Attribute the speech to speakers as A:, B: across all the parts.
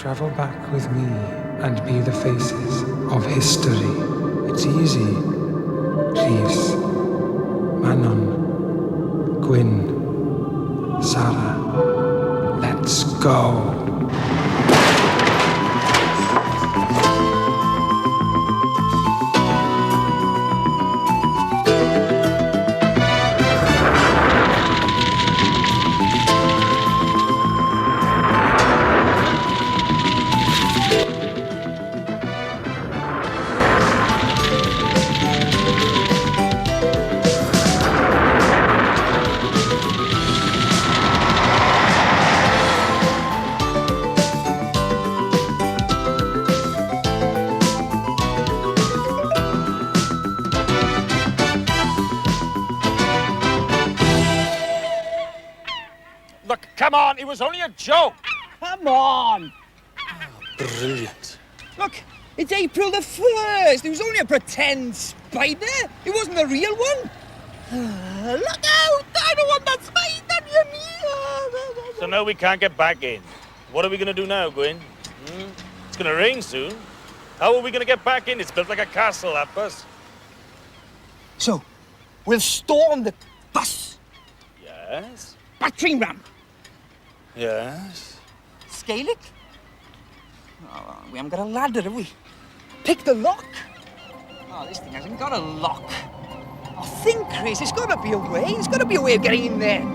A: Travel back with me and be the faces of history. It's easy. Rhys, Manon, Gwyn, Sarah. Let's go.
B: Come on, it was only a joke.
C: Come on.
B: Brilliant.
C: Look, it's April the 1st. It was only a pretend spider. It wasn't the real one. Look out! I don't want that spider near me.
B: So now we can't get back in. What are we going to do now, Gwyn? It's going to rain soon. How are we going to get back in? It's built like a castle, that bus.
C: So, we'll storm the bus.
B: Yes.
C: Battering ram.
B: Yes.
C: Scale it. Oh, we haven't got a ladder, have we? Pick the lock. Oh, this thing hasn't got a lock. Oh, think, Chris. There's got to be a way. There's got to be a way of getting in there.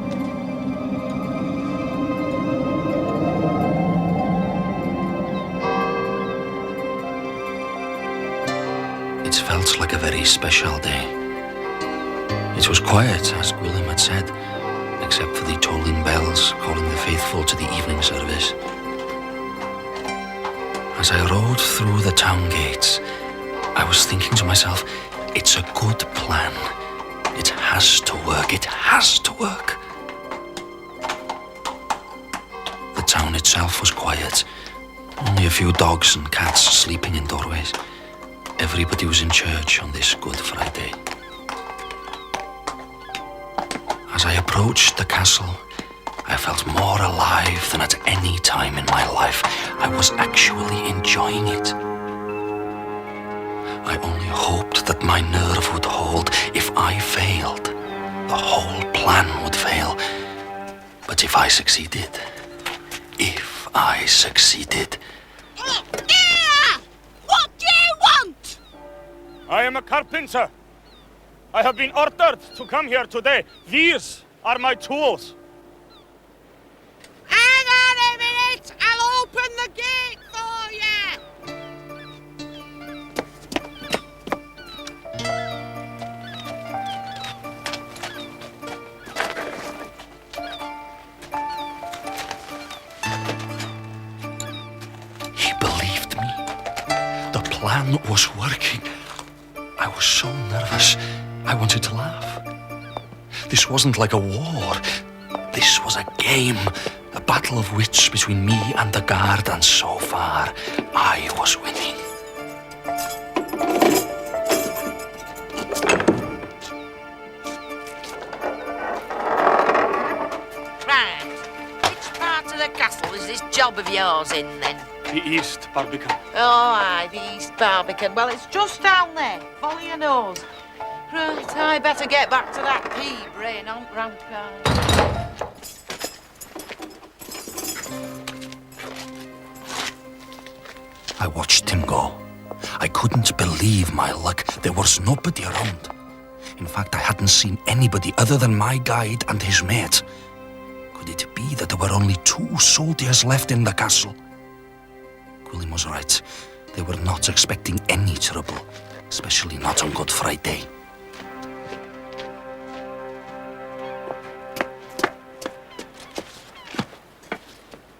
D: It felt like a very special day. It was quiet, as Gwilym had said, except for the tolling bells calling the faithful to the evening service. As I rode through the town gates, I was thinking to myself, it's a good plan. It has to work. It has to work. The town itself was quiet. Only a few dogs and cats sleeping in doorways. Everybody was in church on this Good Friday. As I approached the castle, I felt more alive than at any time in my life. I was actually enjoying it. I only hoped that my nerve would hold. If I failed, the whole plan would fail. But if I succeeded...
E: What do you want?
B: I am a carpenter. I have been ordered to come here today. These are my tools.
E: Hang on a minute. I'll open the gate for you.
D: He believed me. The plan was working. I was so nervous. I wanted to laugh. This wasn't like a war. This was a game. A battle of wits between me and the guard, and so far, I was winning.
E: Right. Which part of the castle is this job of yours in, then?
B: The East Barbican.
E: Oh, aye, the East Barbican. Well, it's just down there. Follow your nose. Right, I better get back to that pea brain on rampart.
D: I watched him go. I couldn't believe my luck. There was nobody around. In fact, I hadn't seen anybody other than my guide and his mate. Could it be that there were only 2 soldiers left in the castle? Gwilym was right. They were not expecting any trouble, especially not on Good Friday.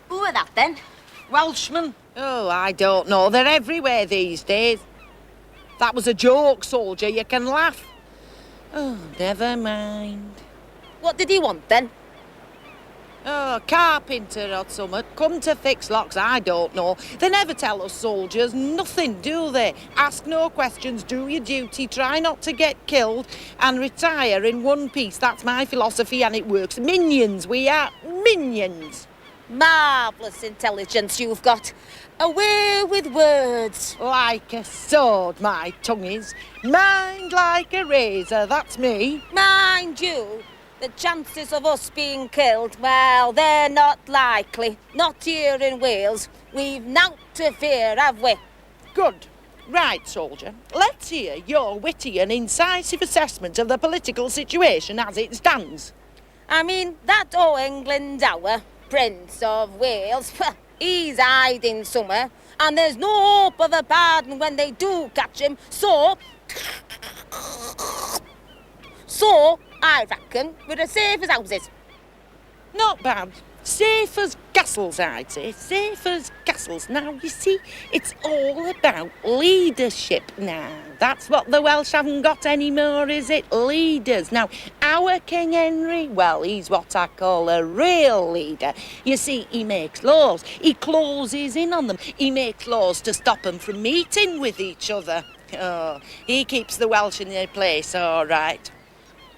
E: Who are that, then?
C: Welshmen? Oh, I don't know. They're everywhere these days. That was a joke, soldier. You can laugh. Oh, never mind.
E: What did he want, then?
C: Oh, carpenter or something. Come to fix locks, I don't know. They never tell us soldiers nothing, do they? Ask no questions, do your duty, try not to get killed, and retire in one piece. That's my philosophy, and it works. Minions, we are. Minions.
E: Marvellous intelligence you've got. Away with words.
C: Like a sword, my tongue is. Mind like a razor, that's me.
E: Mind you, the chances of us being killed, well, they're not likely. Not here in Wales. We've naught to fear, have we?
C: Good. Right, soldier. Let's hear your witty and incisive assessment of the political situation as it stands.
E: I mean, that Owen Glendower, Prince of Wales, he's hiding somewhere, and there's no hope of a pardon when they do catch him, so I reckon we're as safe as houses.
C: Not bad. Safe as castles, I'd say. Safe as castles. Now, you see, it's all about leadership now. That's what the Welsh haven't got anymore, is it? Leaders. Now, our King Henry, well, he's what I call a real leader. You see, he makes laws. He closes in on them. He makes laws to stop them from meeting with each other. Oh, he keeps the Welsh in their place, all right.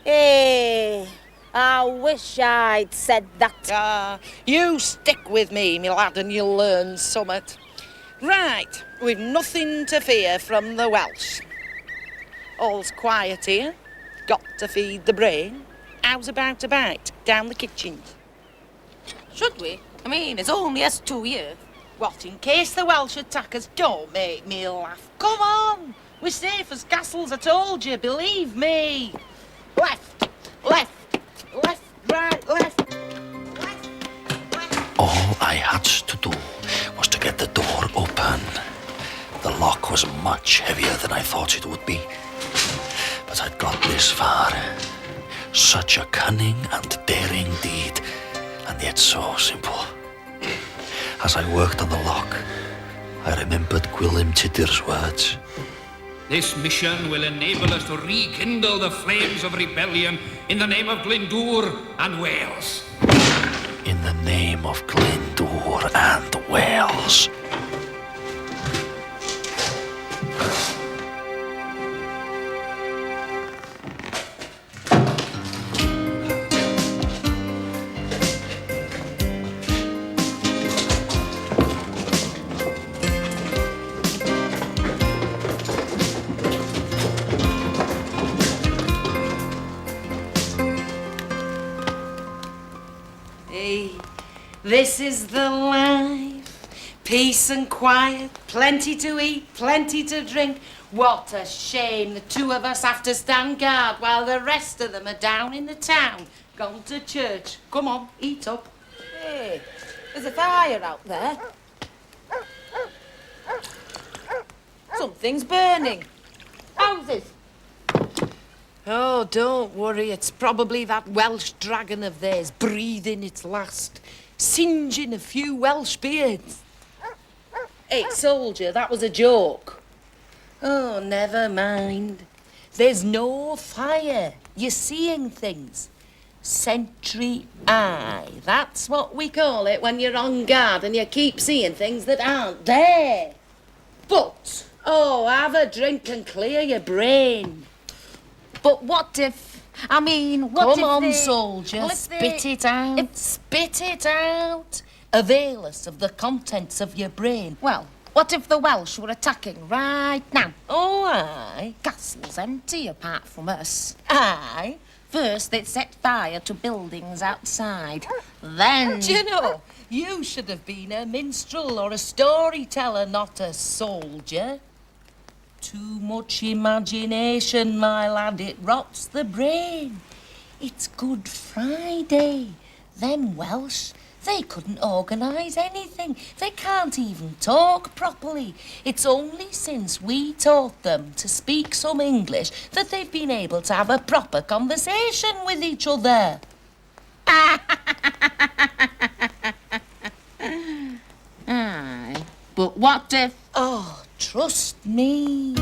E: Hey, I wish I'd said that.
C: You stick with me, me lad, and you'll learn summat. Right, we've nothing to fear from the Welsh. All's quiet here. Got to feed the brain. How's about a bite down the kitchen?
E: Should we? I mean, it's only us two here.
C: What, in case the Welsh attack us? Don't make me laugh. Come on! We're safe as castles, I told you, believe me. Left, left, left, right, left, left, left.
D: All I had to do was to get the door open. The lock was much heavier than I thought it would be. But I'd got this far. Such a cunning and daring deed, and yet so simple. As I worked on the lock, I remembered Gwilym Tudor's words.
F: This mission will enable us to rekindle the flames of rebellion in the name of Glyndŵr and Wales.
D: In the name of Glyndŵr and Wales.
C: This is the life, peace and quiet, plenty to eat, plenty to drink. What a shame the two of us have to stand guard while the rest of them are down in the town, gone to church. Come on, eat up.
E: Hey, there's a fire out there. Something's burning. Houses.
C: Oh, don't worry, it's probably that Welsh dragon of theirs breathing its last, singeing a few Welsh beards. Hey, soldier, that was a joke. Oh, never mind. There's no fire. You're seeing things. Sentry eye. That's what we call it when you're on guard and you keep seeing things that aren't there. But, oh, have a drink and clear your brain.
E: But what if... I mean, what if
C: Come on,
E: they...
C: soldier,
E: Well, if
C: spit
E: they-
C: it out.
E: if-
C: Spit it out. Avail us of the contents of your brain.
E: Well, what if the Welsh were attacking right now?
C: Oh, aye.
E: Castle's empty apart from us.
C: Aye.
E: First, they'd set fire to buildings outside. Then...
C: Do you know, you should have been a minstrel or a storyteller, not a soldier. Too much imagination, my lad, it rots the brain. It's Good Friday. Them Welsh, they couldn't organise anything. They can't even talk properly. It's only since we taught them to speak some English that they've been able to have a proper conversation with each other.
E: Aye. But what if...
C: Oh, trust me.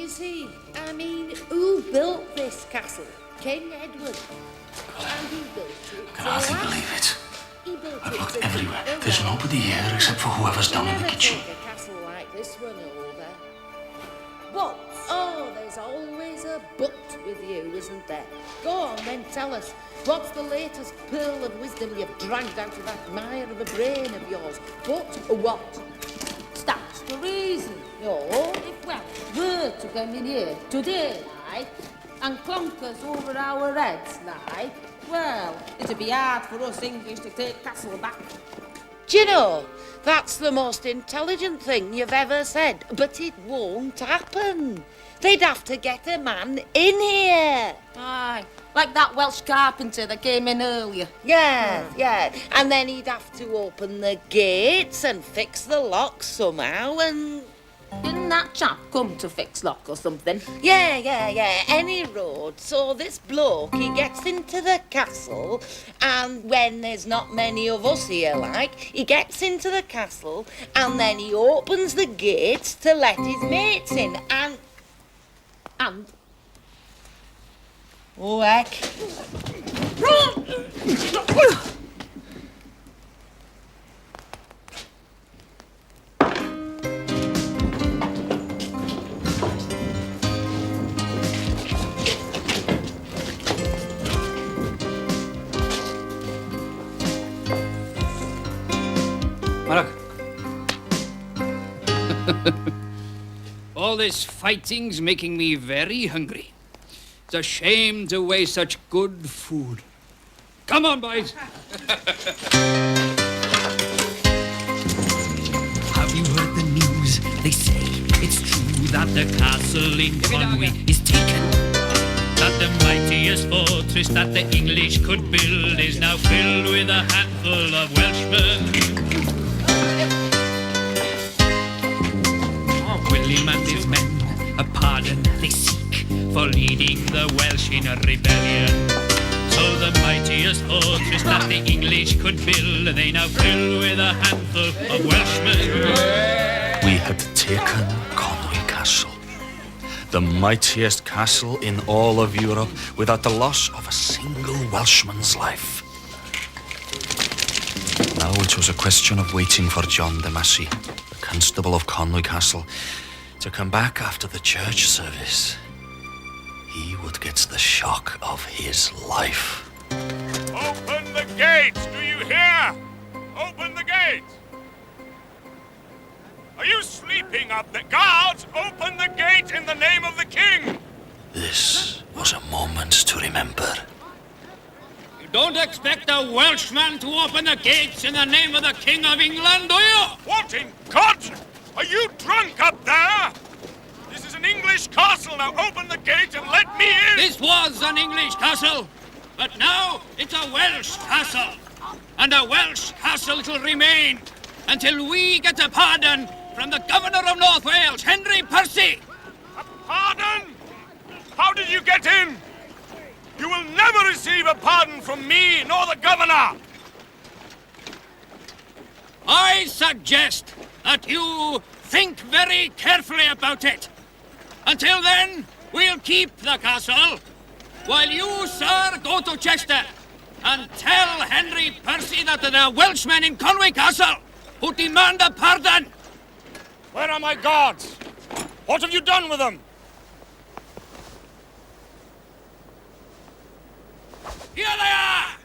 C: is he? I mean, who built this castle? King Edward. And he built it.
D: Can hardly believe it.
C: He built
D: I've
C: it
D: looked
C: to
D: everywhere.
C: keep the
D: There's
C: light.
D: nobody here except for whoever's down in the
C: Never
D: kitchen.
C: take a castle like this one over. But, oh, there's always a but with you, isn't there? Go on then, tell us. What's the latest pearl of wisdom you've dragged out of that mire of a brain of yours? But what? Stands to reason. No, if were to come in here today, like, and clunkers over our heads, like, well, it'd be hard for us English to take Castle back. Do you know, that's the most intelligent thing you've ever said, but it won't happen. They'd have to get a man in here.
E: Aye, like that Welsh carpenter that came in earlier.
C: Yeah. And then he'd have to open the gates and fix the locks somehow and...
E: Didn't that chap come to fix lock or something?
C: Yeah. Any road. So this bloke, he gets into the castle, and when there's not many of us here, like, he gets into the castle, and then he opens the gates to let his mates in, and... Oh, heck.
F: Mark. All this fighting's making me very hungry. It's a shame to waste such good food. Come on, boys.
G: Have you heard the news? They say it's true that the castle in Conwy is taken.
F: That the mightiest fortress that the English could build is now filled with a handful of Welshmen. William and his men a pardon they seek for leading the Welsh in a rebellion. So the mightiest fortress that the English could build, they now fill with a handful of Welshmen.
D: We had taken Conway Castle, the mightiest castle in all of Europe, without the loss of a single Welshman's life. Now it was a question of waiting for John de Massey, the constable of Conway Castle, to come back after the church service. He would get the shock of his life.
B: Open the gates, do you hear? Open the gates! Are you sleeping up there? Guards, open the gate in the name of the king!
D: This was a moment to remember.
F: You don't expect a Welshman to open the gates in the name of the King of England, do you?
B: What in God's... Are you drunk up there? This is an English castle. Now open the gate and let me in!
F: This was an English castle, but now it's a Welsh castle. And a Welsh castle shall remain until we get a pardon from the Governor of North Wales, Henry Percy.
B: A pardon? How did you get in? You will never receive a pardon from me nor the governor.
F: I suggest that you think very carefully about it. Until then, we'll keep the castle, while you, sir, go to Chester and tell Henry Percy that there are Welshmen in Conway Castle who demand a pardon.
B: Where are my guards? What have you done with them?
F: Here they are!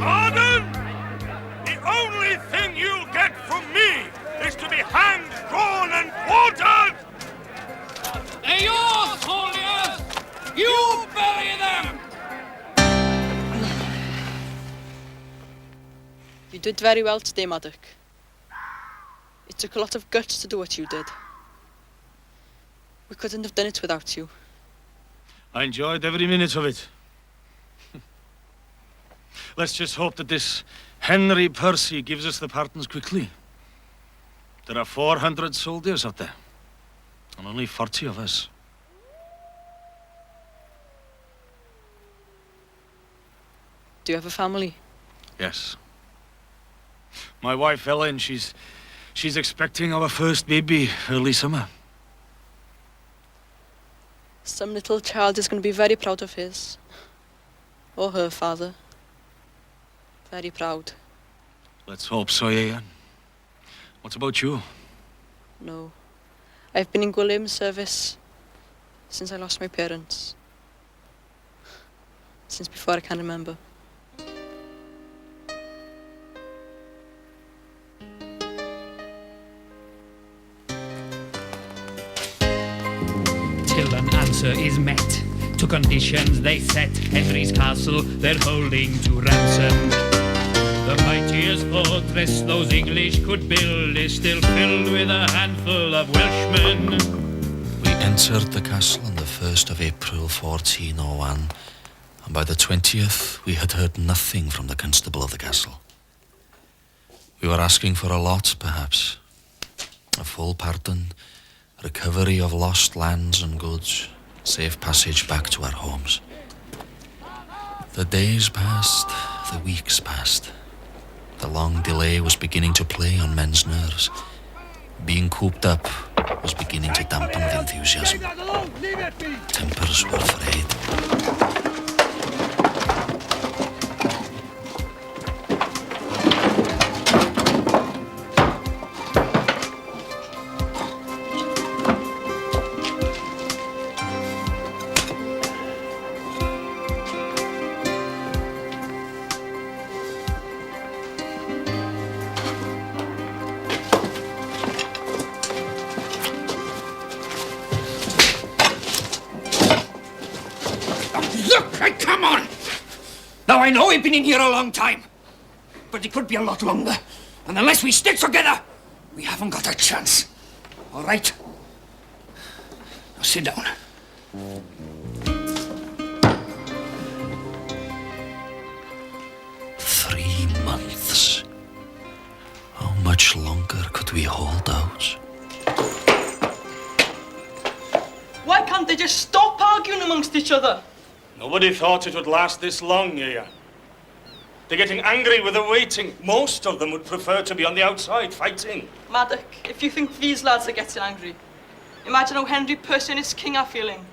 B: Pardon? The only thing you'll get from me is to be hanged, drawn, and quartered!
F: They yours, soldiers! You bury them!
H: You did very well today, Maddock. It took a lot of guts to do what you did. We couldn't have done it without you.
I: I enjoyed every minute of it. Let's just hope that this Henry Percy gives us the pardons quickly. There are 400 soldiers out there, and only 40 of us.
H: Do you have a family?
I: Yes. My wife, Ellen, she's expecting our first baby early summer.
H: Some little child is going to be very proud of his. Or her father. Very proud.
I: Let's hope so, Ian. What about you?
H: No. I've been in Gwilym service since I lost my parents. Since before I can remember.
G: Till an answer is met to conditions they set, Henry's castle they're holding to ransom. The mightiest fortress those English could build is still filled with a handful of Welshmen.
D: We entered the castle on the 1st of April 1401, and by the 20th we had heard nothing from the constable of the castle. We were asking for a lot, perhaps. A full pardon, recovery of lost lands and goods, safe passage back to our homes. The days passed, the weeks passed. The long delay was beginning to play on men's nerves. Being cooped up was beginning to dampen the enthusiasm. Tempers were frayed.
F: Now, I know we've been in here a long time, but it could be a lot longer. And unless we stick together, we haven't got a chance. All right? Now, sit down.
D: Three months. How much longer could we hold out?
H: Why can't they just stop arguing amongst each other?
I: Nobody thought it would last this long, Ian. They're getting angry with the waiting. Most of them would prefer to be on the outside, fighting.
H: Maddock, if you think these lads are getting angry, imagine how Henry Percy and his king are feeling.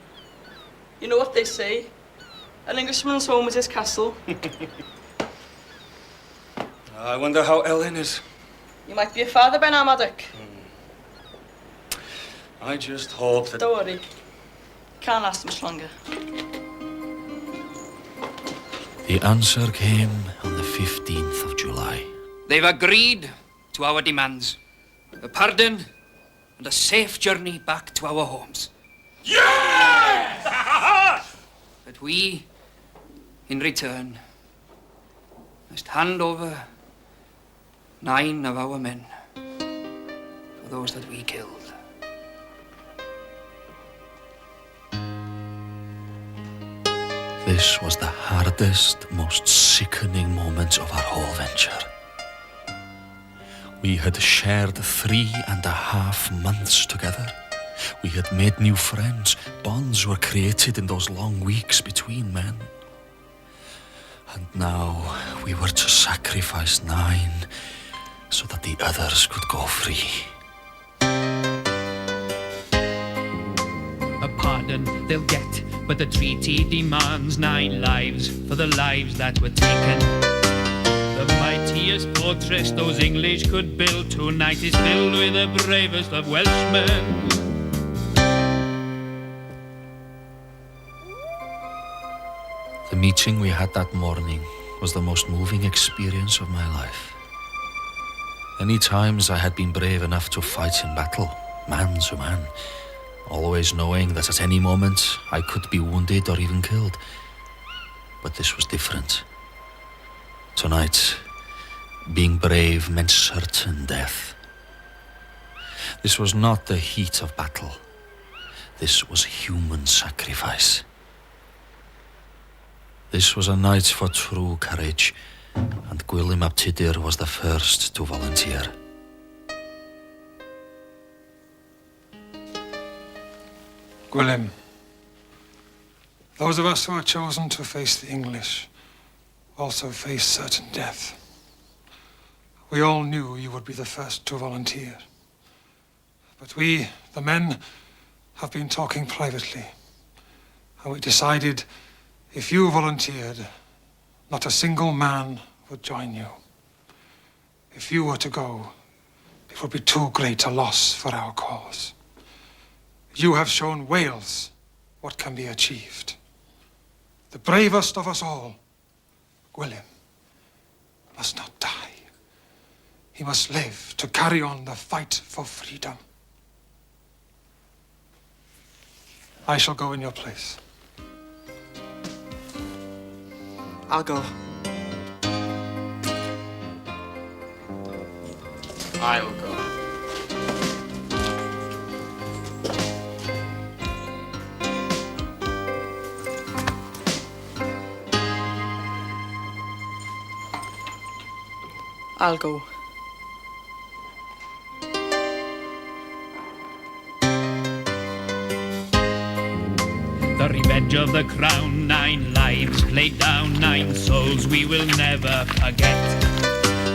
H: You know what they say? An Englishman's home is his castle.
I: I wonder how Ellen is.
H: You might be a father by now, Maddock.
I: I just hope that...
H: Don't worry. Can't last much longer.
D: The answer came on the 15th of July.
F: They've agreed to our demands. A pardon and a safe journey back to our homes.
I: Yes!
F: But we, in return, must hand over 9 of our men for those that we killed.
D: This was the hardest, most sickening moment of our whole venture. We had shared 3.5 months together. We had made new friends. Bonds were created in those long weeks between men. And now we were to sacrifice 9 so that the others could go free.
G: A pardon they'll get, but the treaty demands 9 lives for the lives that were taken. The mightiest fortress those English could build tonight is filled with the bravest of Welshmen.
D: The meeting we had that morning was the most moving experience of my life. Many times I had been brave enough to fight in battle, man to man, always knowing that at any moment I could be wounded or even killed. But this was different. Tonight, being brave meant certain death. This was not the heat of battle. This was human sacrifice. This was a night for true courage, and Gwilym ap Tudor was the first to volunteer.
A: Gwilym, those of us who are chosen to face the English also face certain death. We all knew you would be the first to volunteer. But we, the men, have been talking privately. And we decided if you volunteered, not a single man would join you. If you were to go, it would be too great a loss for our cause. You have shown Wales what can be achieved. The bravest of us all, William, must not die. He must live to carry on the fight for freedom. I shall go in your place.
J: I'll go.
K: I will go.
H: I'll go.
G: The revenge of the crown, 9 lives laid down, 9 souls we will never forget.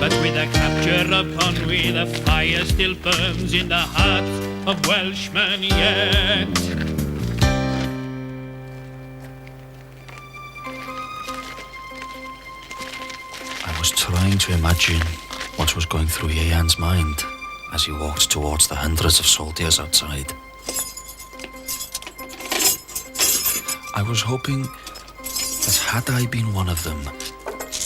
G: But with the capture of Conwy, the fire still burns in the hearts of Welshmen yet.
D: I was trying to imagine what was going through Ian's mind as he walked towards the hundreds of soldiers outside. I was hoping that had I been one of them,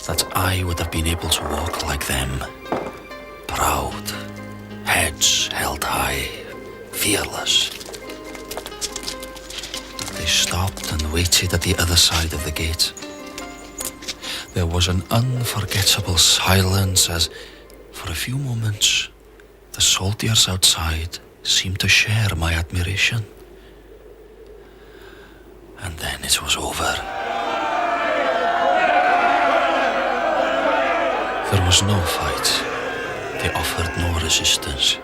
D: that I would have been able to walk like them. Proud, heads held high, fearless. They stopped and waited at the other side of the gate. There was an unforgettable silence as, for a few moments, the soldiers outside seemed to share my admiration. And then it was over. There was no fight. They offered no resistance.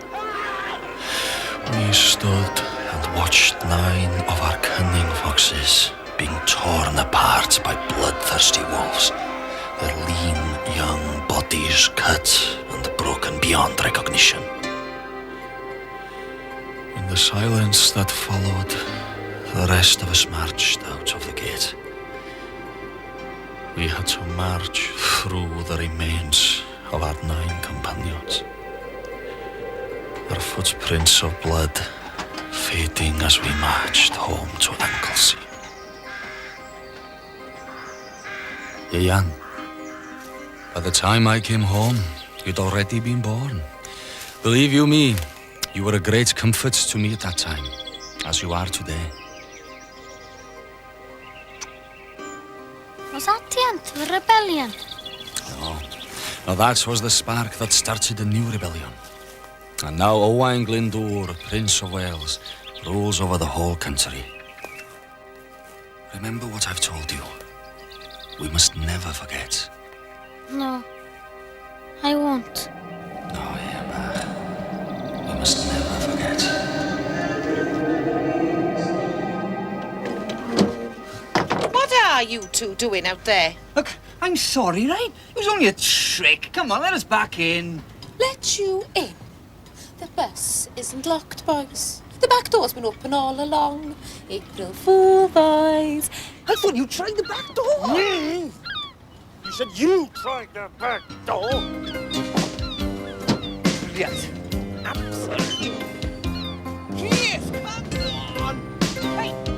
D: We stood and watched 9 of our cunning foxes being torn apart by bloodthirsty wolves, their lean, young bodies cut and broken beyond recognition. In the silence that followed, the rest of us marched out of the gate. We had to march through the remains of our 9 companions. Our footprints of blood fading as we marched home to Anglesey. Ian, by the time I came home, you'd already been born. Believe you me, you were a great comfort to me at that time, as you are today.
L: Was that the end of the rebellion?
D: No. Now that was the spark that started a new rebellion. And now Owain Glyndŵr, Prince of Wales, rules over the whole country. Remember what I've told you. We must never forget.
L: No, I won't.
D: No, Emma. We must never forget.
C: What are you two doing out there?
J: Look, I'm sorry, right? It was only a trick. Come on, let us back in.
M: Let you in? The bus isn't locked, boys. The back door's been open all along. April Fool, boys.
J: I thought you tried the back door.
B: You said you tried the back door.
J: Yes.
B: Absolutely.
J: Yes, come on. Hey.